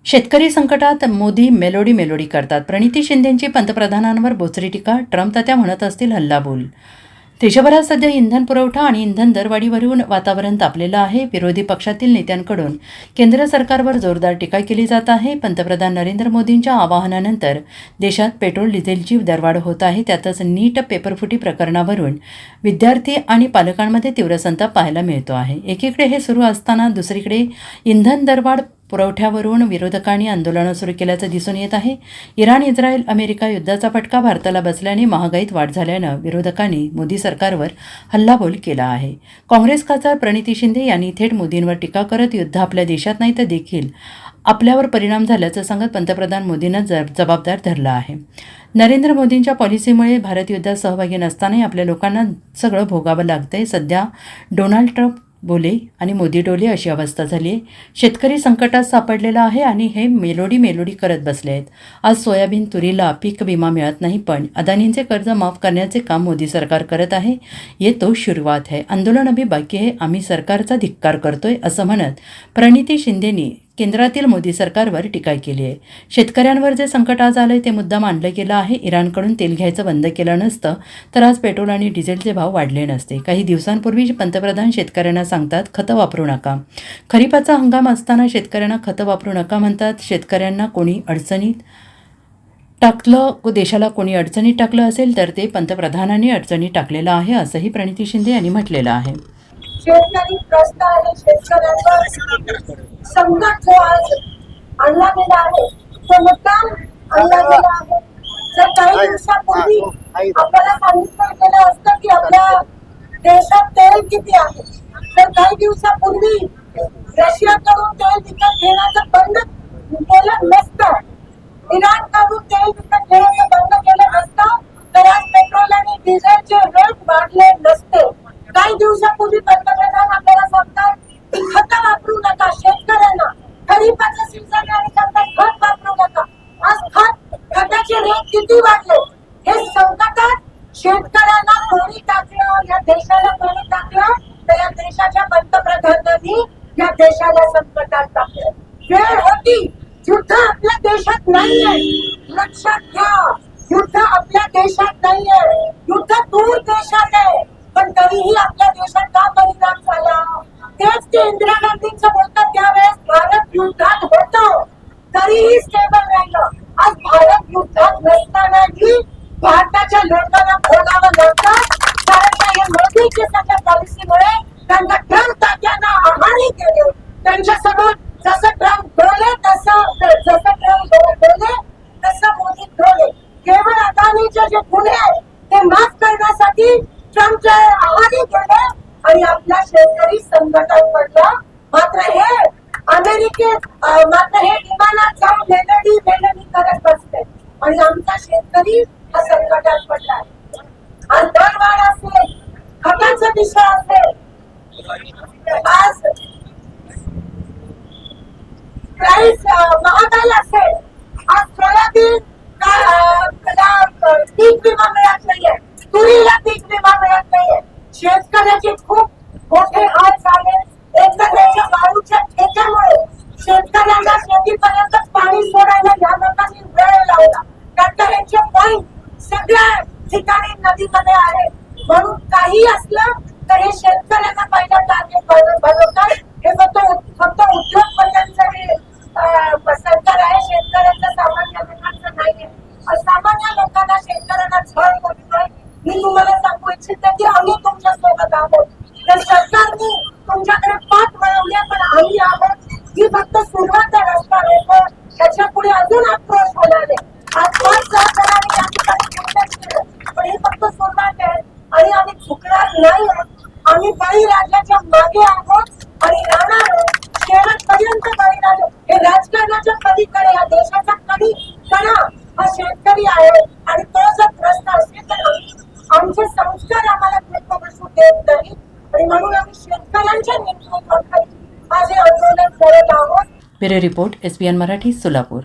शेतकरी संकटात मोदी मेलोडी करतात. प्रणिती शिंदेंची पंतप्रधानांवर बोचरी टीका. ट्रम्प तात्या म्हणत असतील हल्लाबोल. देशभरात सध्या इंधन पुरवठा आणि इंधन दरवाढीवरून वातावरण तापलेलं आहे. विरोधी पक्षातील नेत्यांकडून केंद्र सरकारवर जोरदार टीका केली जात आहे. पंतप्रधान नरेंद्र मोदींच्या आवाहनानंतर देशात पेट्रोल डिझेलची दरवाढ होत आहे. त्यातच नीट पेपरफुटी प्रकरणावरून विद्यार्थी आणि पालकांमध्ये तीव्र संताप पाहायला मिळतो आहे. एकीकडे हे सुरू असताना दुसरीकडे इंधन दरवाढ पुरवठ्यावरून विरोधकांनी आंदोलनं सुरू केल्याचं दिसून येत आहे. इराण, इस्रायल, अमेरिका युद्धाचा फटका भारताला बसल्याने महागाईत वाढ झाल्यानं विरोधकांनी मोदी सरकारवर हल्लाबोल केला आहे. काँग्रेस खासदार प्रणिती शिंदे यांनी थेट मोदींवर टीका करत युद्ध आपल्या देशात नाही तर देखील आपल्यावर परिणाम झाल्याचं सांगत पंतप्रधान मोदींना जबाबदार धरलं आहे. नरेंद्र मोदींच्या पॉलिसीमुळे भारत युद्धात सहभागी नसतानाही आपल्या लोकांना सगळं भोगावं लागतंय. सध्या डोनाल्ड ट्रम्प बोले आणि मोदी डोले अशी अवस्था झाली आहे. शेतकरी संकटात सापडलेला आहे आणि हे मेलोडी करत बसले आहेत. आज सोयाबीन, तुरीला पीक विमा मिळत नाही, पण अदानींचे कर्ज माफ करण्याचे काम मोदी सरकार करत आहे. ये तो सुरुवात है, आंदोलन अभी बाकी है, आम्ही सरकारचा धिक्कार करतोय असं म्हणत प्रणिती शिंदेंनी केंद्रातील मोदी सरकारवर टीका केली आहे. शेतकऱ्यांवर जे संकट आज आलंय ते मुद्दाम आणलं गेलं आहे. इराणकडून तेल घ्यायचं बंद केलं नसतं तर आज पेट्रोल आणि डिझेलचे भाव वाढले नसते. काही दिवसांपूर्वी पंतप्रधान शेतकऱ्यांना सांगतात खतं वापरू नका. खरीपाचा हंगाम असताना शेतकऱ्यांना खतं वापरू नका म्हणतात. शेतकऱ्यांना कोणी अडचणीत टाकलं, देशाला कोणी अडचणीत टाकलं असेल तर ते पंतप्रधानांनी अडचणीत टाकलेलं आहे असंही प्रणिती शिंदे यांनी म्हटलेलं आहे. शेतकरी त्रस्त आहे. शेतकऱ्यांवर संकट जो आज आणला गेला आहे तो मुद्दाम आणला गेला आहे. जर काही दिवसापूर्वी आपल्याला सांगितलं गेलं असतं की आपल्या देशात तेल किती आहे, तर काही दिवसापूर्वी रशियाकडून तेल विकत घेण्याचं बंद केलं नसतं, इराणकडून तेल विकत घेण्याचं बंद केलं नसतं तर आज पेट्रोल आणि डिझेलचे रेट वाढले नसते. काही दिवसापूर्वी पंतप्रधान आपल्याला सांगतात की खतं वापरू नका. शेतकऱ्यांना खरीपाचं सीझन आणि सांगतात खत वापरू नका. आज खताचे रेट किती वाढले. हे संकटात शेतकऱ्यांना कोणी टाकलं, या देशाला कोणी टाकलं, तर या देशाच्या पंतप्रधानांनी या देशाला संकटात टाकलं. वेळ होती. युद्ध आपल्या देशात नाहीये, लक्षात घ्या. युद्ध आपल्या देशात नाहीये, युद्ध दूर देशात आहे. पण तरीही आपल्या देशात का परिणाम झाला, तेच ते इंदिरा गांधींचं बोलतात. त्यावेळेस भारत युद्धात होतो तरीही स्टेबल राहिलं. आज भारत युद्धात नसतानाही भारताच्या लोकांना भोगावं लागतं, कारण या मोदीच्या सगळ्या पॉलिसीमुळे त्यांना ट्रम्प तात्यांना आव्हाने केले. त्यांच्यासमोर जसं ट्रम्प बोलले तसं मोदी बोलले. केवळ अदानीचे जे गुन्हे आहेत ते माफ करण्यासाठी ट्रम्पचे आव्हाने केले आणि आपला शेतकरी संकटात पडला. मात्र हे अमेरिकेत हे विमानात जाऊन मेलडी करत बसते आणि आमचा शेतकरी हा संकटात पडला. आज दरवाढ असेल, खताचा विषय असेल, आज प्राइस महागाई असेल, आज सोयाबीन पीक विमा मिळत नाहीये, तुरीला पीक विमा मिळत नाहीये. शेतकऱ्याचे खूप मोठे हाल झाले. एक तर त्याच्या वाळूच्या ठेक्यामुळे शेतकऱ्यांना शेतीपर्यंत पाणी सोडायला या लोकांनी वेळ लावला. ट्रॅक्टरांचे पॉइंट सगळ्या ठिकाणी नदीमध्ये आहे. म्हणून काही असलं तर हे शेतकऱ्यांना पहिला टार्गेट बनवतात. हे फक्त उद्योगपत्यांचं सरकार आहे, शेतकऱ्यांचं सामान्य लोकांचं नाहीये. सामान्य लोकांना शेतकऱ्यांना झळ करतोय. मी तुम्हाला सांगू इच्छिते की आम्ही तुमच्या सोबत आहोत. तर सरकारने तुमच्याकडे पाठ वळवले, पण आम्ही आहोत. ही फक्त सुरुवात आहे. रस्ता रोको, त्याच्या पुढे अजून आक्रोश होणार आहे. आज 5,000 जणांनी या ठिकाणी प्रोटेस्ट केलं, पण ही फक्त सुरुवात आहे आणि आम्ही झुकणार नाही. आम्ही बळीराजाच्या मागे आहोत आणि राहणार आहोत शेवटपर्यंत. बळीराजा हे राजकारणाच्या पलीकडे या देशाचा कधी कणा हा शेतकरी आहे आणि तो जर त्रस्त असेल तर आमचे संस्कार आम्हाला गप्प बसू देत नाही आणि म्हणून आम्ही शेतकऱ्यांच्या नेतृत्वाखाली माझे आंदोलन करत आहोत. Bureau report, SBN Marathi, Solapur.